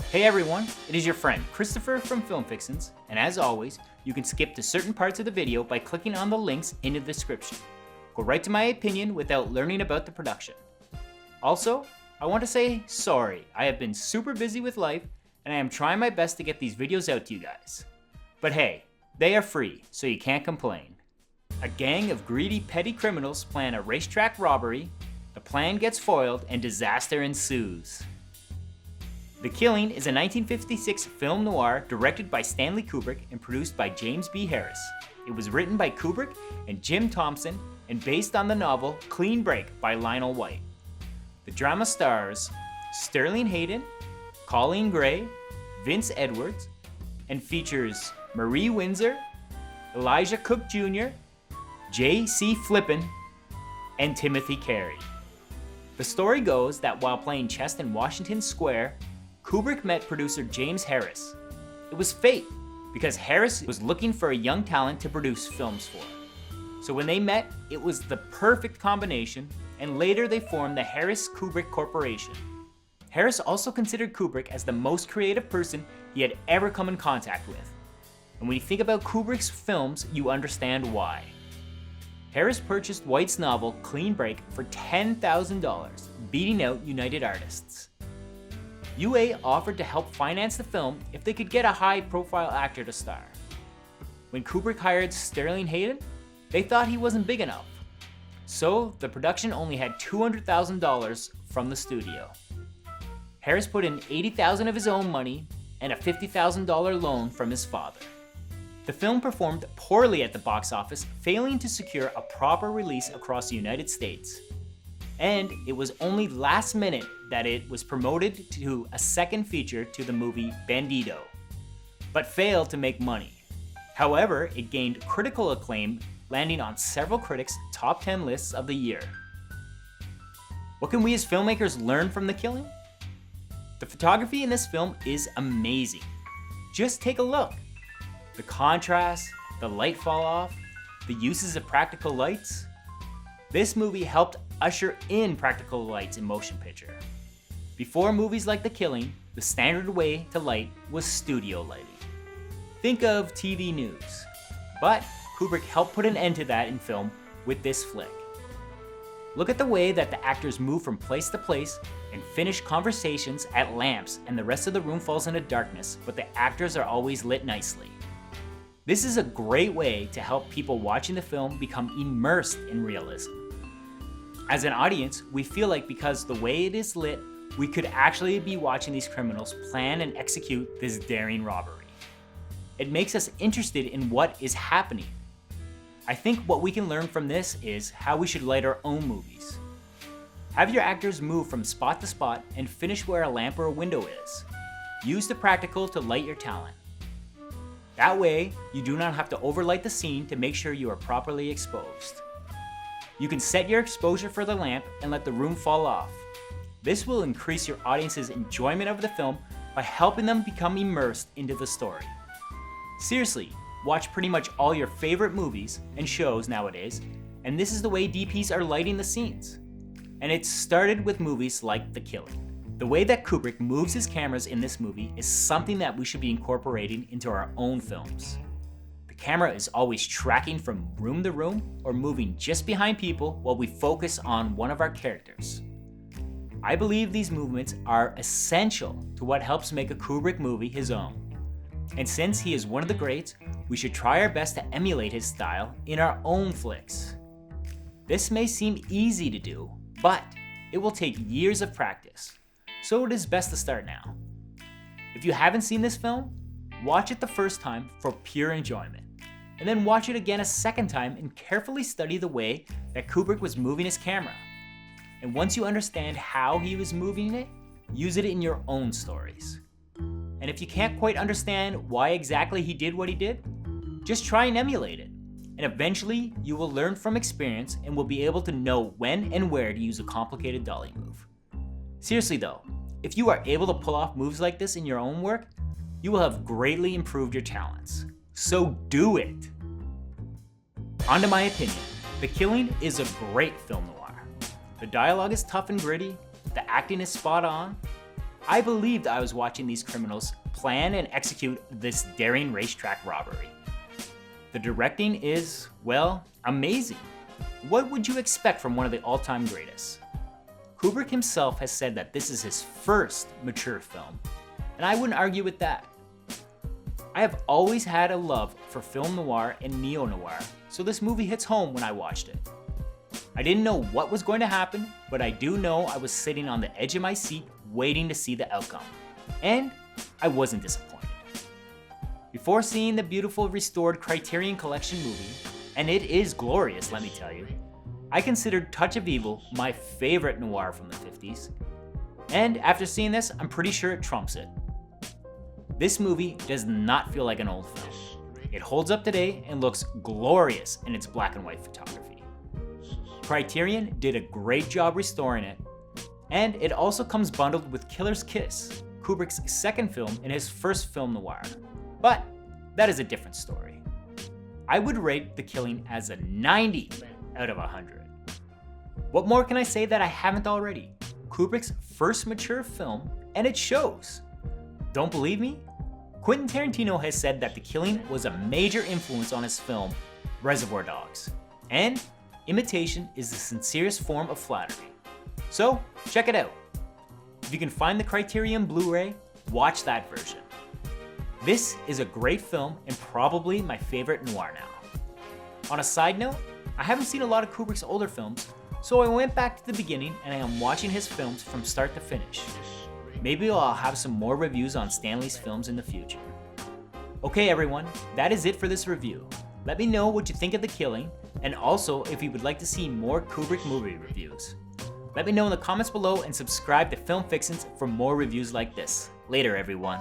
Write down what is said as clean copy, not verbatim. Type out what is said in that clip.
Hey everyone, it is your friend Christopher from Fixins, and as always, you can skip to certain parts of the video by clicking on the links in the description. Go right to my opinion without learning about the production. Also, I want to say sorry, I have been super busy with life and I am trying my best to get these videos out to you guys. But hey, they are free, so you can't complain. A gang of greedy petty criminals plan a racetrack robbery, the plan gets foiled, and disaster ensues. The Killing is a 1956 film noir directed by Stanley Kubrick and produced by James B. Harris. It was written by Kubrick and Jim Thompson and based on the novel Clean Break by Lionel White. The drama stars Sterling Hayden, Colleen Gray, Vince Edwards, and features Marie Windsor, Elijah Cook Jr., J.C. Flippin, and Timothy Carey. The story goes that while playing chess in Washington Square, Kubrick met producer James Harris. It was fate, because Harris was looking for a young talent to produce films for. So when they met, it was the perfect combination, and later they formed the Harris-Kubrick Corporation. Harris also considered Kubrick as the most creative person he had ever come in contact with. And when you think about Kubrick's films, you understand why. Harris purchased White's novel Clean Break for $10,000, beating out United Artists. UA offered to help finance the film if they could get a high-profile actor to star. When Kubrick hired Sterling Hayden, they thought he wasn't big enough. So the production only had $200,000 from the studio. Harris put in $80,000 of his own money and a $50,000 loan from his father. The film performed poorly at the box office, failing to secure a proper release across the United States. And it was only last minute that it was promoted to a second feature to the movie Bandido, but failed to make money. However, it gained critical acclaim, landing on several critics' top 10 lists of the year. What can we as filmmakers learn from The Killing? The photography in this film is amazing. Just take a look. The contrast, the light fall off, the uses of practical lights. This movie helped usher in practical lights in motion picture. Before movies like The Killing, the standard way to light was studio lighting. Think of TV news. But Kubrick helped put an end to that in film with this flick. Look at the way that the actors move from place to place and finish conversations at lamps and the rest of the room falls into darkness, but the actors are always lit nicely. This is a great way to help people watching the film become immersed in realism. As an audience, we feel like because the way it is lit, we could actually be watching these criminals plan and execute this daring robbery. It makes us interested in what is happening. I think what we can learn from this is how we should light our own movies. Have your actors move from spot to spot and finish where a lamp or a window is. Use the practical to light your talent. That way, you do not have to overlight the scene to make sure you are properly exposed. You can set your exposure for the lamp and let the room fall off. This will increase your audience's enjoyment of the film by helping them become immersed into the story. Seriously, watch pretty much all your favorite movies and shows nowadays, and this is the way DPs are lighting the scenes. And it started with movies like The Killing. The way that Kubrick moves his cameras in this movie is something that we should be incorporating into our own films. The camera is always tracking from room to room or moving just behind people while we focus on one of our characters. I believe these movements are essential to what helps make a Kubrick movie his own. And since he is one of the greats, we should try our best to emulate his style in our own flicks. This may seem easy to do, but it will take years of practice. So it is best to start now. If you haven't seen this film, watch it the first time for pure enjoyment, and then watch it again a second time and carefully study the way that Kubrick was moving his camera. And once you understand how he was moving it, use it in your own stories. And if you can't quite understand why exactly he did what he did, just try and emulate it. And eventually, you will learn from experience and will be able to know when and where to use a complicated dolly move. Seriously though, if you are able to pull off moves like this in your own work, you will have greatly improved your talents. So do it! On to my opinion, The Killing is a great film noir. The dialogue is tough and gritty, the acting is spot on, I believed I was watching these criminals plan and execute this daring racetrack robbery. The directing is, well, amazing. What would you expect from one of the all-time greatest? Kubrick himself has said that this is his first mature film, and I wouldn't argue with that. I have always had a love for film noir and neo-noir, so this movie hits home when I watched it. I didn't know what was going to happen, but I do know I was sitting on the edge of my seat waiting to see the outcome, and I wasn't disappointed. Before seeing the beautiful restored Criterion Collection movie, and it is glorious, let me tell you, I considered Touch of Evil my favorite noir from the 50s, and after seeing this, I'm pretty sure it trumps it. This movie does not feel like an old film. It holds up today and looks glorious in its black and white photography. Criterion did a great job restoring it, and it also comes bundled with Killer's Kiss, Kubrick's second film in his first film noir. But that is a different story. I would rate The Killing as a 90 out of 100. What more can I say that I haven't already? Kubrick's first mature film, and it shows. Don't believe me? Quentin Tarantino has said that The Killing was a major influence on his film, Reservoir Dogs. And imitation is the sincerest form of flattery. So, check it out. If you can find the Criterion Blu-ray, watch that version. This is a great film and probably my favorite noir now. On a side note, I haven't seen a lot of Kubrick's older films, so I went back to the beginning and I am watching his films from start to finish. Maybe I'll have some more reviews on Stanley's films in the future. Okay everyone, that is it for this review. Let me know what you think of The Killing, and also if you would like to see more Kubrick movie reviews. Let me know in the comments below and subscribe to Film Fixins for more reviews like this. Later everyone.